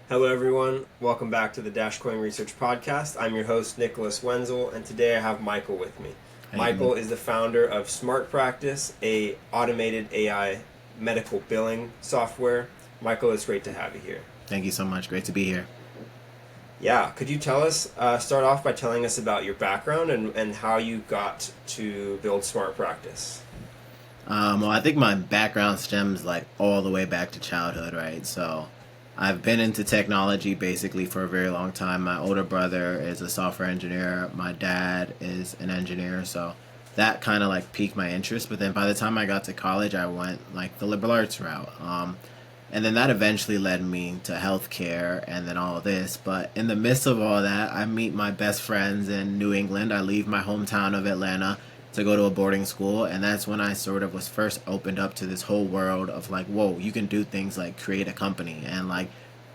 Hello, everyone. Welcome back to the Dashcoin Research Podcast. I'm your host, Nicholas Wenzel, and today I have Michael with me. How you doing? Michael is the founder of Smart Practice, a automated AI medical billing software. Michael, it's great to have you here. Thank you so much. Great to be here. Yeah, could you tell us, start off by telling us about your background and how you got to build Smart Practice? Well, I think my background stems like all the way back to childhood, right? So I've been into technology basically for a very long time. My older brother is a software engineer. My dad is an engineer. So that kind of like piqued my interest. But then by the time I got to college, I went like the liberal arts route. And then that eventually led me to healthcare and then all of this. But in the midst of all that, I meet my best friends in New England. I leave my hometown of Atlanta to go to a boarding school. And that's when I sort of was first opened up to this whole world of like, whoa, you can do things like create a company and like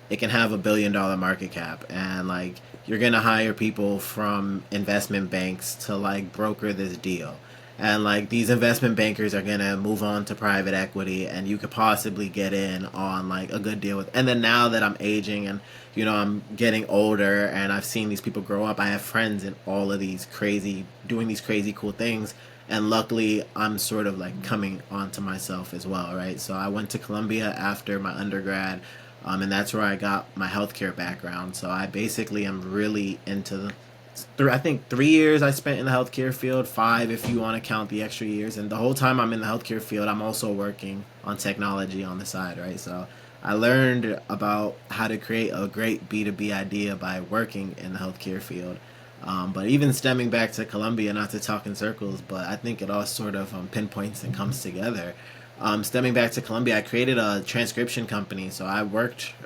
it can have $1 billion market cap. And like you're going to hire people from investment banks to like broker this deal, and like these investment bankers are gonna move on to private equity and you could possibly get in on like a good deal with. And then now that I'm aging and I'm getting older and I've seen these people grow up, I have friends in all of these crazy doing these crazy cool things, and luckily I'm sort of like coming onto myself as well, right? So I went to Columbia after my undergrad, and that's where I got my healthcare background. So I basically am really into I think 3 years I spent in the healthcare field, five if you want to count the extra years. And the whole time I'm in the healthcare field, I'm also working on technology on the side, right? So I learned about how to create a great B2B idea by working in the healthcare field. But even stemming back to Columbia, not to talk in circles, but I think it all sort of pinpoints and comes together. Stemming back to Columbia, I created a transcription company. So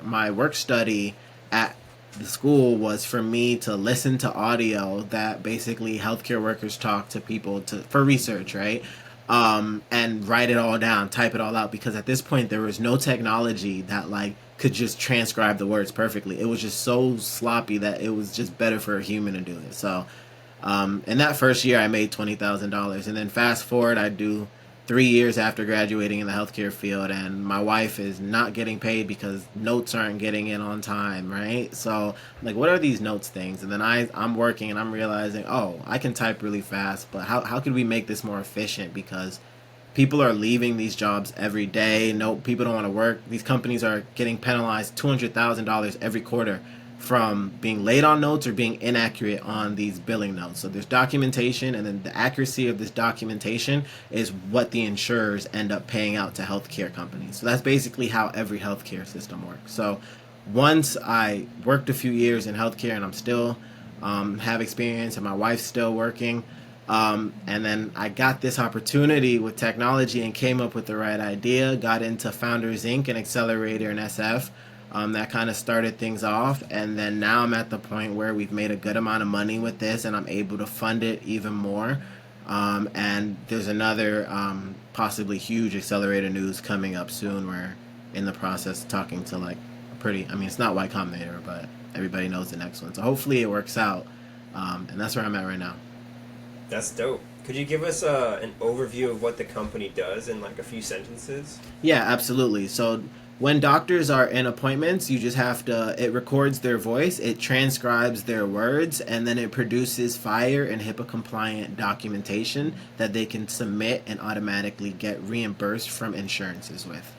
my work study at the school was for me to listen to audio that basically healthcare workers talk to people for research, right? And write it all down, type it all out, because at this point there was no technology that like could just transcribe the words perfectly. It was just so sloppy that it was just better for a human to do it. So in that first year, I made $20,000, and then fast forward, I do 3 years after graduating in the healthcare field, and my wife is not getting paid because notes aren't getting in on time, right? So, like, what are these notes things? And then I'm working and I'm realizing, oh, I can type really fast, but how could we make this more efficient? Because people are leaving these jobs every day. No, people don't want to work. These companies are getting penalized $200,000 every quarter from being late on notes or being inaccurate on these billing notes. So there's documentation, and then the accuracy of this documentation is what the insurers end up paying out to healthcare companies. So that's basically how every healthcare system works. So once I worked a few years in healthcare and I'm still have experience and my wife's still working, and then I got this opportunity with technology and came up with the right idea, got into Founders Inc., an accelerator in SF. That kind of started things off. And then now I'm at the point where we've made a good amount of money with this and I'm able to fund it even more. And there's another possibly huge accelerator news coming up soon. We're in the process of talking to like I mean, it's not Y Combinator, but everybody knows the next one. So hopefully it works out. And that's where I'm at right now. That's dope. Could you give us an overview of what the company does in like a few sentences? Yeah, absolutely. So when doctors are in appointments, you just have to, it records their voice, it transcribes their words, and then it produces FHIR and HIPAA compliant documentation that they can submit and automatically get reimbursed from insurances with.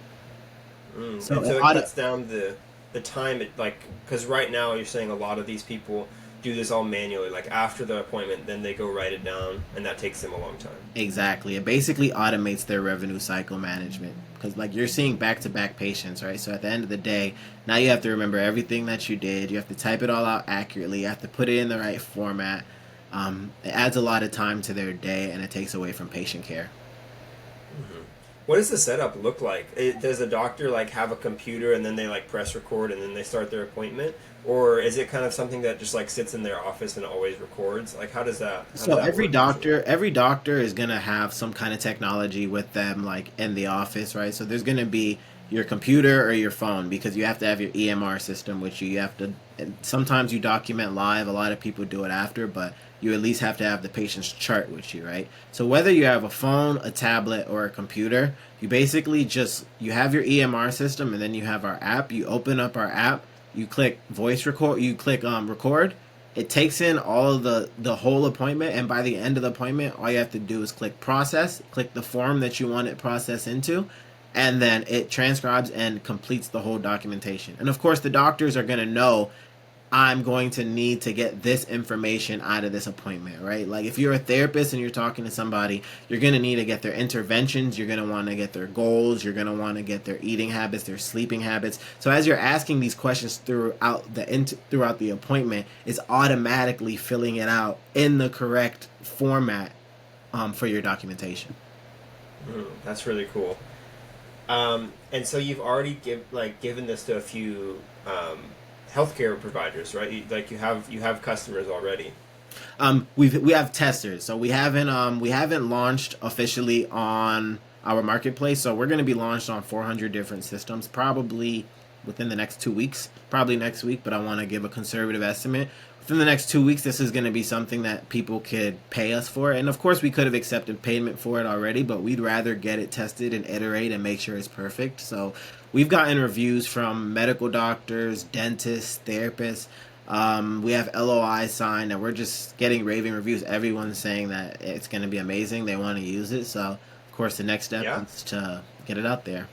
So And so it cuts down the time it like because right now you're saying a lot of these people do this all manually. Like after the appointment, then they go write it down, and that takes them a long time. Exactly. It basically automates their revenue cycle management because, like, you're seeing back to back patients, right? So at the end of the day, now you have to remember everything that you did. You have to type it all out accurately. You have to put it in the right format. It adds a lot of time to their day and it takes away from patient care. What does the setup look like? Does the doctor like have a computer and then they like press record and then they start their appointment, or is it kind of something that just like sits in their office and always records? Like how does So that every work usually? doctor is gonna have some kind of technology with them, like in the office, right? So there's gonna be your computer or your phone because you have to have your EMR system, which you have to. And sometimes you document live. A lot of people do it after, but you at least have to have the patient's chart with you, right? So whether you have a phone, a tablet, or a computer, you basically just you have your EMR system, and then you have our app. You open up our app, you click voice record, you click record. It takes in all of the whole appointment, and by the end of the appointment, all you have to do is click process, click the form that you want it processed into, and then it transcribes and completes the whole documentation. And of course, the doctors are going to know I'm going to need to get this information out of this appointment, right? Like if you're a therapist and you're talking to somebody, you're going to need to get their interventions, you're going to want to get their goals, you're going to want to get their eating habits, their sleeping habits. So as you're asking these questions throughout the appointment, it's automatically filling it out in the correct format for your documentation. That's really cool. And so you've already given this to a few healthcare providers, right? You have customers already. We have testers, so we haven't launched officially on our marketplace. So we're going to be launched on 400 different systems, probably within the next 2 weeks, probably next week. But I want to give a conservative estimate. Within the next 2 weeks, this is going to be something that people could pay us for. And of course, we could have accepted payment for it already, but we'd rather get it tested and iterate and make sure it's perfect. So we've gotten reviews from medical doctors, dentists, therapists. We have LOI signed, and we're just getting raving reviews. Everyone's saying that it's going to be amazing. They want to use it. So, of course, the next step is to get it out there.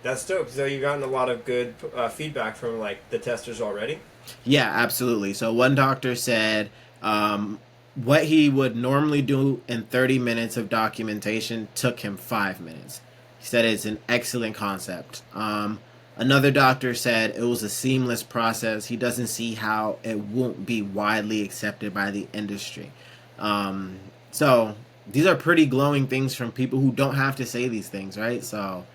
That's dope. So you've gotten a lot of good feedback from the testers already. Yeah, absolutely. So one doctor said what he would normally do in 30 minutes of documentation took him 5 minutes. He said it's an excellent concept. Another doctor said it was a seamless process. He doesn't see how it won't be widely accepted by the industry. So these are pretty glowing things from people who don't have to say these things, right? So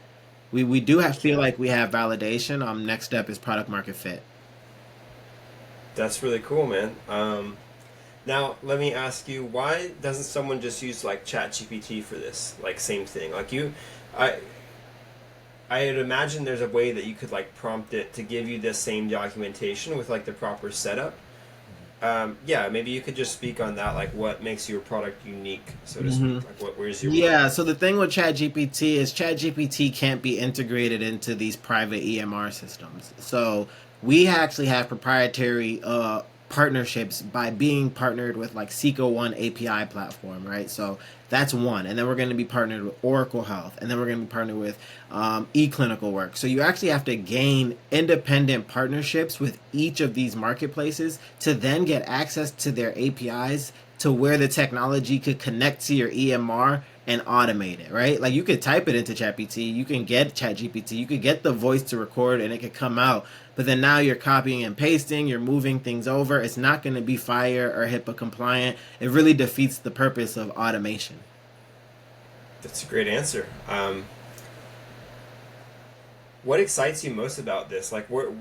we do feel like we have validation. Next step is product market fit. That's really cool, man. Now, let me ask you, why doesn't someone just use ChatGPT for this? Same thing. I'd imagine there's a way that you could prompt it to give you the same documentation with the proper setup. Yeah, maybe you could just speak on that, what makes your product unique, so to speak. Where's your product? So the thing with ChatGPT is ChatGPT can't be integrated into these private EMR systems. So we actually have proprietary partnerships by being partnered with Seco One API platform, right? So that's one, and then we're going to be partnered with Oracle Health, and then we're going to be partnered with eClinical Work. So you actually have to gain independent partnerships with each of these marketplaces to then get access to their APIs to where the technology could connect to your EMR and automate it, right? You could type it into ChatGPT, you can get ChatGPT, you could get the voice to record and it could come out. But then now you're copying and pasting, you're moving things over. It's not going to be FHIR or HIPAA compliant. It really defeats the purpose of automation. That's a great answer. What excites you most about this? What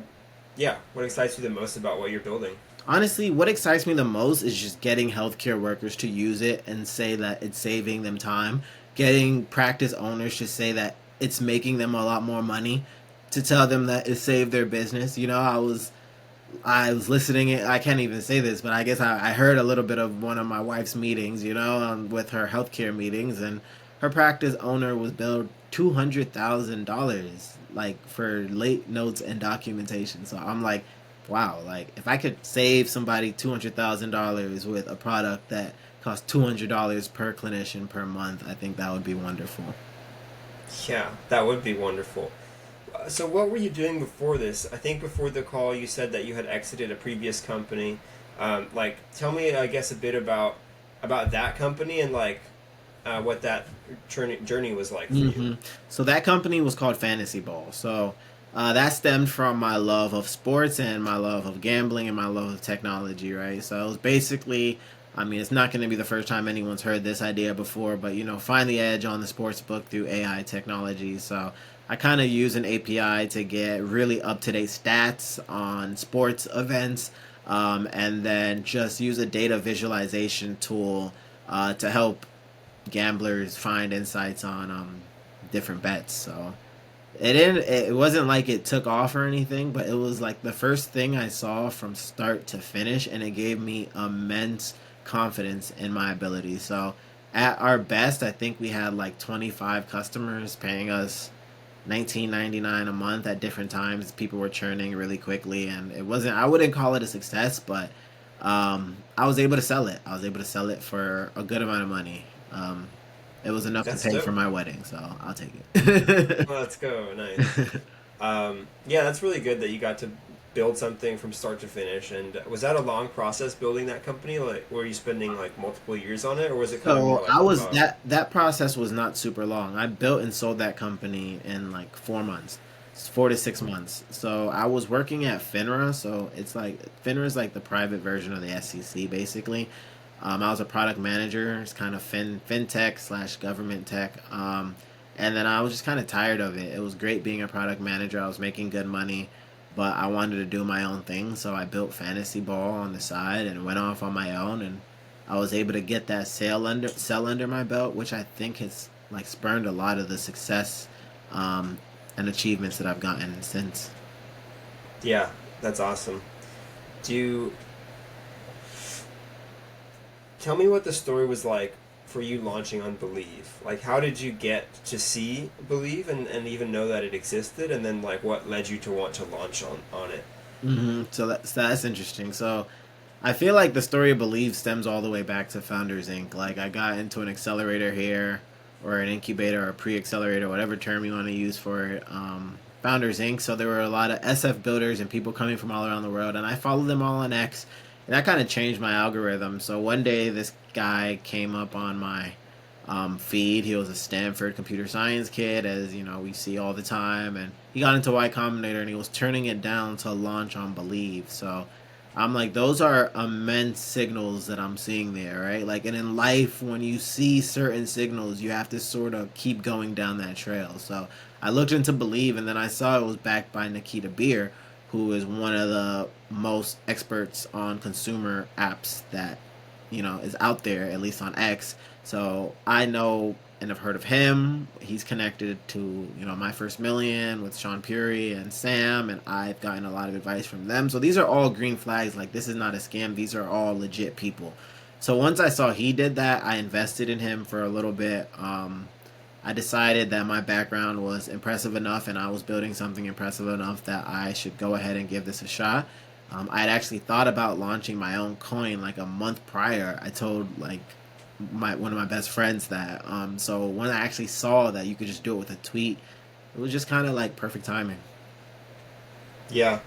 excites you the most about what you're building? Honestly, what excites me the most is just getting healthcare workers to use it and say that it's saving them time. Getting practice owners to say that it's making them a lot more money. To tell them that it saved their business. I was listening. I can't even say this, but I guess I heard a little bit of one of my wife's meetings, with her healthcare meetings, and her practice owner was billed $200,000, for late notes and documentation. So I'm like, wow, if I could save somebody $200,000 with a product that costs $200 per clinician per month, I think that would be wonderful. Yeah, that would be wonderful. So what were you doing before this? I think before the call you said that you had exited a previous company. Tell me, I guess, a bit about that company and what that journey was like for you. So that company was called Fantasy Ball. So that stemmed from my love of sports and my love of gambling and my love of technology, right? So it was basically, it's not going to be the first time anyone's heard this idea before, but find the edge on the sports book through AI technology. So I kind of use an API to get really up-to-date stats on sports events, and then just use a data visualization tool to help gamblers find insights on different bets. So it wasn't like it took off or anything, but it was the first thing I saw from start to finish, and it gave me immense confidence in my ability. So at our best, I think we had 25 customers paying us $19.99 a month at different times. People were churning really quickly, and it wasn't. I wouldn't call it a success, but I was able to sell it. I was able to sell it for a good amount of money. It was enough to That's pay for dope. my wedding, so I'll take it. Let's go. Nice. Yeah, that's really good that you got to build something from start to finish. And was that a long process building that company? Like, were you spending like multiple years on it, or was it kind of more So like I was a that process was not super long. I built and sold that company in like 4 months, 4 to 6 months. So I was working at FINRA. So it's like FINRA is like the private version of the SEC, basically. I was a product manager. It's kind of fintech slash government tech. And then I was just kind of tired of it. It was great being a product manager. I was making good money, but I wanted to do my own thing. So I built fantasy ball on the side and went off on my own, and I was able to get that sell under my belt, which I think has like spurned a lot of the success um, and achievements that I've gotten since. yeah, that's awesome. Do you tell me what the story was like for you launching on Believe? Like, how did you get to see Believe and even know that it existed? And then, like, what led you to want to launch on it? So that's interesting. So I feel like the story of Believe stems all the way back to Founders Inc. Like I got into an accelerator here, or an incubator, or a pre-accelerator, whatever term you want to use for it. Founders Inc. So there were a lot of SF builders and people coming from all around the world, and I followed them all on X, and that kind of changed my algorithm. So one day this guy came up on my feed. He was a Stanford computer science kid, as you know we see all the time, and he got into Y Combinator and he was turning it down to launch on Believe. So I'm like, those are immense signals that I'm seeing there, right? Like, and in life, when you see certain signals, you have to sort of keep going down that trail. So I looked into Believe, and then I saw it was backed by Nikita Beer, who is one of the most experts on consumer apps that is out there, at least on X. So I know and have heard of him. He's connected to My First Million with Sean Puri and Sam, and I've gotten a lot of advice from them. So these are all green flags. Like, this is not a scam. These are all legit people. So once I saw he did that, I invested in him for a little bit. I decided that my background was impressive enough, and I was building something impressive enough that I should go ahead and give this a shot. I had actually thought about launching my own coin like a month prior. I told like my one of my best friends that. So when I actually saw that you could just do it with a tweet, it was just kind of like perfect timing. Yeah.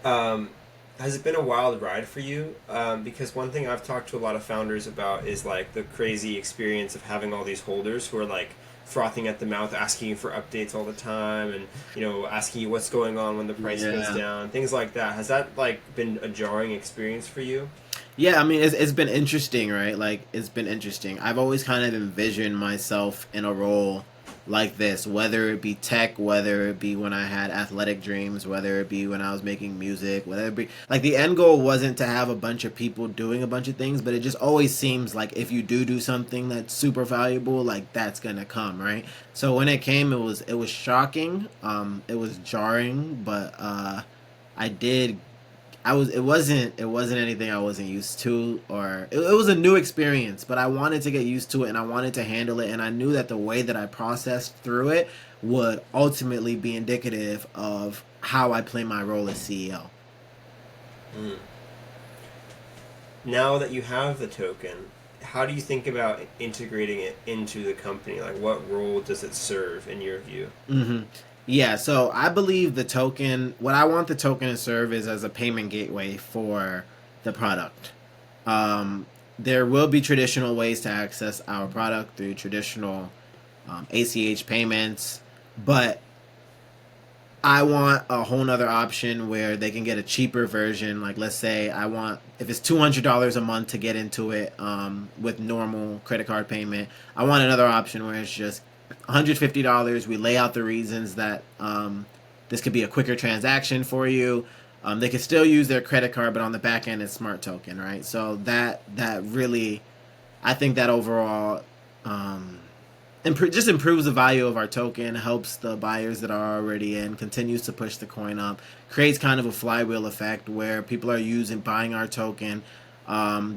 Um, has it been a wild ride for you? Because one thing I've talked to a lot of founders about is like the crazy experience of having all these holders who are like frothing at the mouth, asking you for updates all the time, and asking you what's going on when the price goes Yeah. down, things like that. Has that like been a jarring experience for you? Yeah, I mean, it's been interesting, right? Like, it's been interesting. I've always kind of envisioned myself in a role like this, whether it be tech, whether it be when I had athletic dreams, whether it be when I was making music, whether it be like the end goal wasn't to have a bunch of people doing a bunch of things, but it just always seems like if you do something that's super valuable, like that's gonna come, right? So when it came, it was shocking, it was jarring, but I did it wasn't anything I wasn't used to, or it was a new experience, but I wanted to get used to it and I wanted to handle it, and I knew that the way that I processed through it would ultimately be indicative of how I play my role as CEO. Mm. Now that you have the token, how do you think about integrating it into the company? Like, what role does it serve in your view? hmm Yeah, so I believe what I want the token to serve is as a payment gateway for the product. Um, there will be traditional ways to access our product through traditional ACH payments, but I want a whole nother option where they can get a cheaper version. Like, let's say if it's $200 a month to get into it with normal credit card payment, I want another option where it's just $150. We lay out the reasons that this could be a quicker transaction for you. They could still use their credit card, but on the back end, it's smart token, right? So that really, I think that overall um, just improves the value of our token, helps the buyers that are already in, continues to push the coin up, creates kind of a flywheel effect where people are buying our token.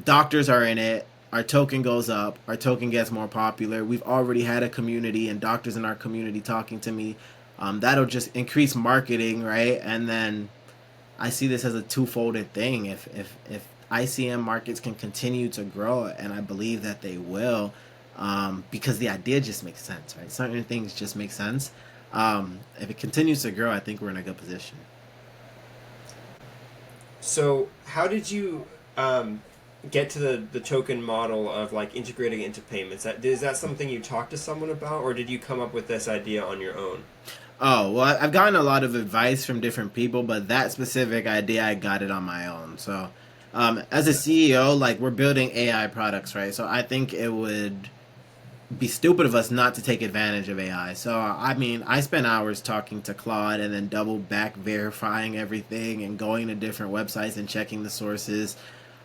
Doctors are in it. Our token goes up. Our token gets more popular. We've already had a community and doctors in our community talking to me That'll just increase marketing, right? And then I see this as a two-folded thing. If ICM markets can continue to grow, and I believe that they will, because the idea just makes sense, right? Certain things just make sense. If it continues to grow, I think we're in a good position. So, how did you get to the token model of like integrating into payments? Is that something you talked to someone about, or did you come up with this idea on your own? Oh, well, I've gotten a lot of advice from different people, but that specific idea, I got it on my own. So, as a CEO, like we're building AI products, right? So I think it would be stupid of us not to take advantage of AI. So, I mean, I spent hours talking to Claude and then double back verifying everything and going to different websites and checking the sources.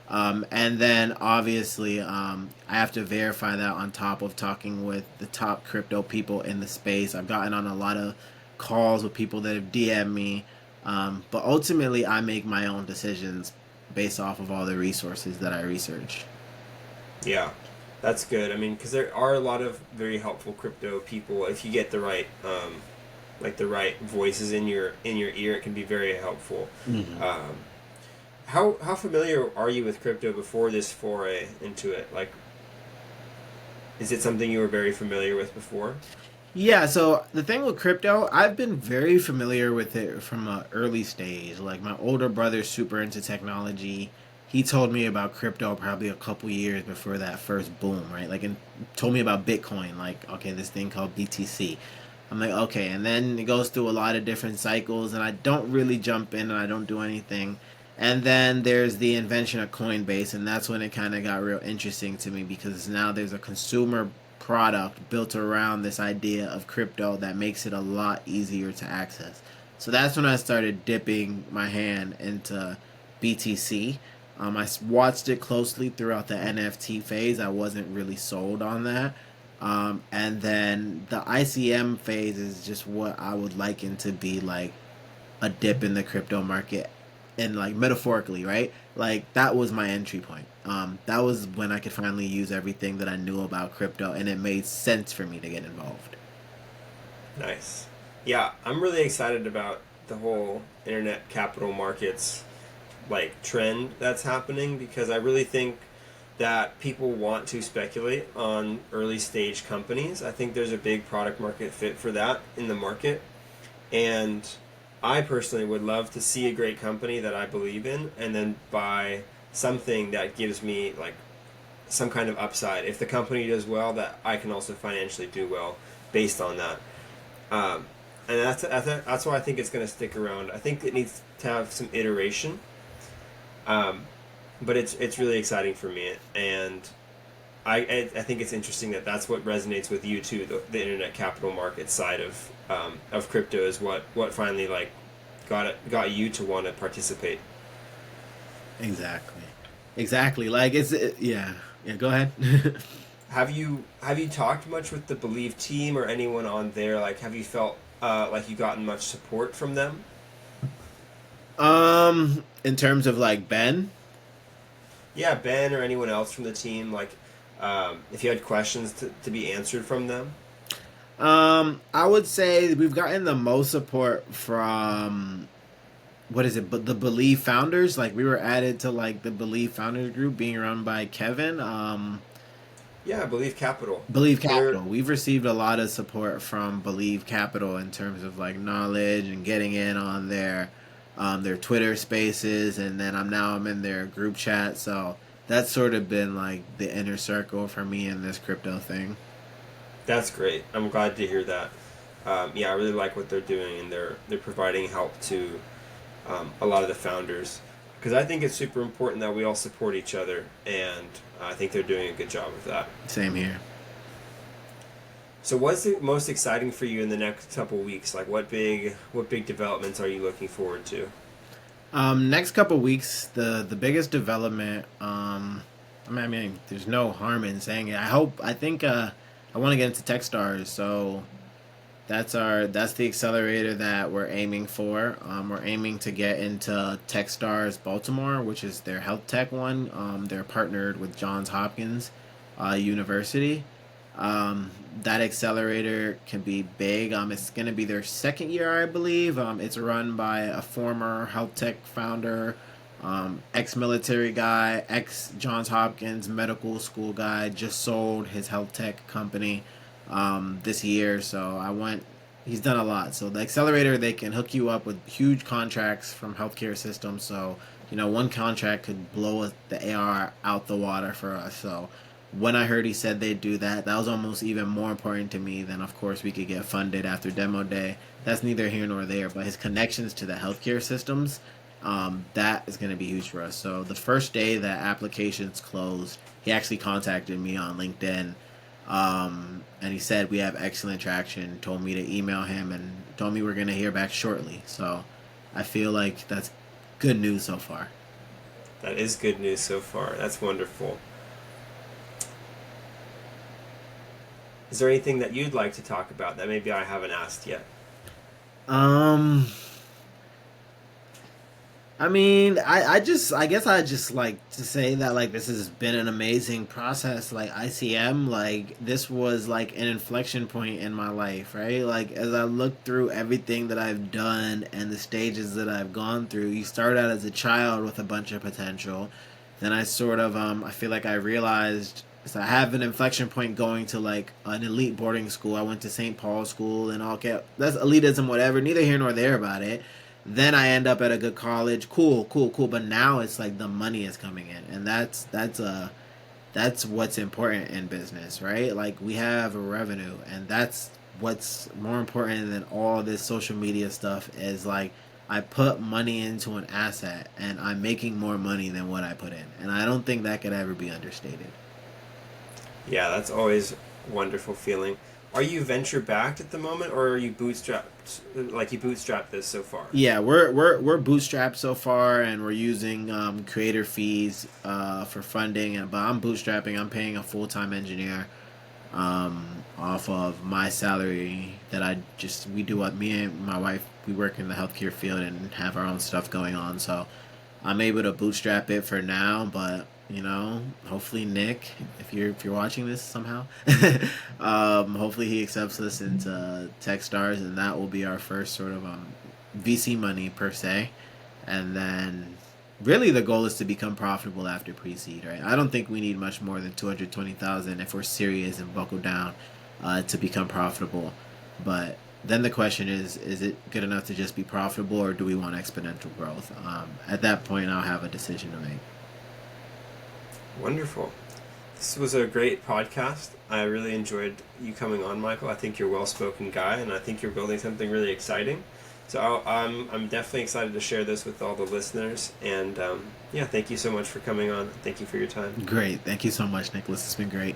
And then obviously, I have to verify that on top of talking with the top crypto people in the space. I've gotten on a lot of calls with people that have DM'd me. But ultimately, I make my own decisions based off of all the resources that I research. Yeah, that's good. I mean, because there are a lot of very helpful crypto people. If you get the right, like the right voices in your ear, it can be very helpful. Mm-hmm. Um, how familiar are you with crypto before this foray into it? Like, is it something you were very familiar with before? Yeah, so the thing with crypto, I've been very familiar with it from an early stage. Like my older brother's super into technology. He told me about crypto probably a couple years before that first boom, right? Like, and told me about Bitcoin, like, okay, this thing called BTC. I'm like, okay, and then it goes through a lot of different cycles, and I don't really jump in and I don't do anything. And then there's the invention of Coinbase, and that's when it kind of got real interesting to me because now there's a consumer product built around this idea of crypto that makes it a lot easier to access. So that's when I started dipping my hand into BTC. I watched it closely throughout the NFT phase. I wasn't really sold on that. And then the ICM phase is just what I would liken to be like a dip in the crypto market, and like metaphorically, right? Like that was my entry point. That was when I could finally use everything that I knew about crypto, and it made sense for me to get involved. Nice. Yeah, I'm really excited about the whole internet capital markets like trend that's happening because I really think that people want to speculate on early stage companies. I think there's a big product market fit for that in the market. And I personally would love to see a great company that I believe in and then buy something that gives me like some kind of upside. If the company does well, that I can also financially do well based on that. Um, and that's why I think it's going to stick around. I think it needs to have some iteration, um, but it's really exciting for me, and I think it's interesting that that's what resonates with you too. The internet capital market side of crypto is what finally like got you to want to participate. Exactly. Exactly. Like yeah. Yeah, go ahead. Have you talked much with the Believe team or anyone on there? Like, have you felt like you gotten much support from them? In terms of like Ben, Yeah, Ben or anyone else from the team. Like, if you had questions to be answered from them. I would say we've gotten the most support from what is it? But the Believe founders, like we were added to like the Believe founders group being run by Kevin. Yeah, Believe Capital. Believe They're Capital. We've received a lot of support from Believe Capital in terms of like knowledge and getting in on their Twitter Spaces, and then I'm in their group chat. So that's sort of been like the inner circle for me in this crypto thing. That's great. I'm glad to hear that. Yeah, I really like what they're doing, and they're providing help to a lot of the founders because I think it's super important that we all support each other, and I think they're doing a good job of that. Same here. So, what's the most exciting for you in the next couple weeks? Like, what big developments are you looking forward to? Next couple weeks, the biggest development. I mean, there's no harm in saying it. I think, I want to get into TechStars, so that's the accelerator that we're aiming for. We're aiming to get into TechStars Baltimore, which is their health tech one. They're partnered with Johns Hopkins University. That accelerator can be big. It's going to be their second year, I believe. It's run by a former health tech founder, ex-military guy, ex-Johns Hopkins medical school guy. Just sold his health tech company this year. So I went. He's done a lot. So the accelerator, they can hook you up with huge contracts from healthcare systems. So one contract could blow the AR out the water for us. So when I heard he said they'd do that, that was almost even more important to me than, of course, we could get funded after demo day. That's neither here nor there, but his connections to the healthcare systems, that is going to be huge for us. So the first day that applications closed, he actually contacted me on LinkedIn, and he said we have excellent traction. Told me to email him and told me we're going to hear back shortly. So I feel like that's good news so far. That is good news so far. That's wonderful. Is there anything that you'd like to talk about that maybe I haven't asked yet? Um, I guess I just like to say that like this has been an amazing process. Like ICM, like this was like an inflection point in my life, right? Like as I look through everything that I've done and the stages that I've gone through, you start out as a child with a bunch of potential. Then I sort of I feel like I realized so I have an inflection point going to like an elite boarding school. I went to St. Paul's school and all that's elitism, whatever. Neither here nor there about it. Then I end up at a good college. Cool, cool, cool. But now it's like the money is coming in, and that's what's important in business, right? Like we have a revenue, and that's what's more important than all this social media stuff. Is like I put money into an asset, and I'm making more money than what I put in, and I don't think that could ever be understated. Yeah, that's always a wonderful feeling. Are you venture backed at the moment, or are you bootstrapped? Like you bootstrapped this so far? Yeah, we're bootstrapped so far, and we're using creator fees for funding. And but I'm bootstrapping. I'm paying a full time engineer off of my salary that I just we do what me and my wife we work in the healthcare field and have our own stuff going on. So I'm able to bootstrap it for now, but hopefully Nick, if you're watching this somehow, hopefully he accepts us into TechStars, and that will be our first sort of VC money per se, and then really the goal is to become profitable after pre-seed, right? I don't think we need much more than 220,000 if we're serious and buckle down to become profitable, but. Then the question is it good enough to just be profitable, or do we want exponential growth? At that point, I'll have a decision to make. Wonderful. This was a great podcast. I really enjoyed you coming on, Michael. I think you're a well-spoken guy, and I think you're building something really exciting. So I'm definitely excited to share this with all the listeners. And yeah, thank you so much for coming on. Thank you for your time. Great. Thank you so much, Nicholas. It's been great.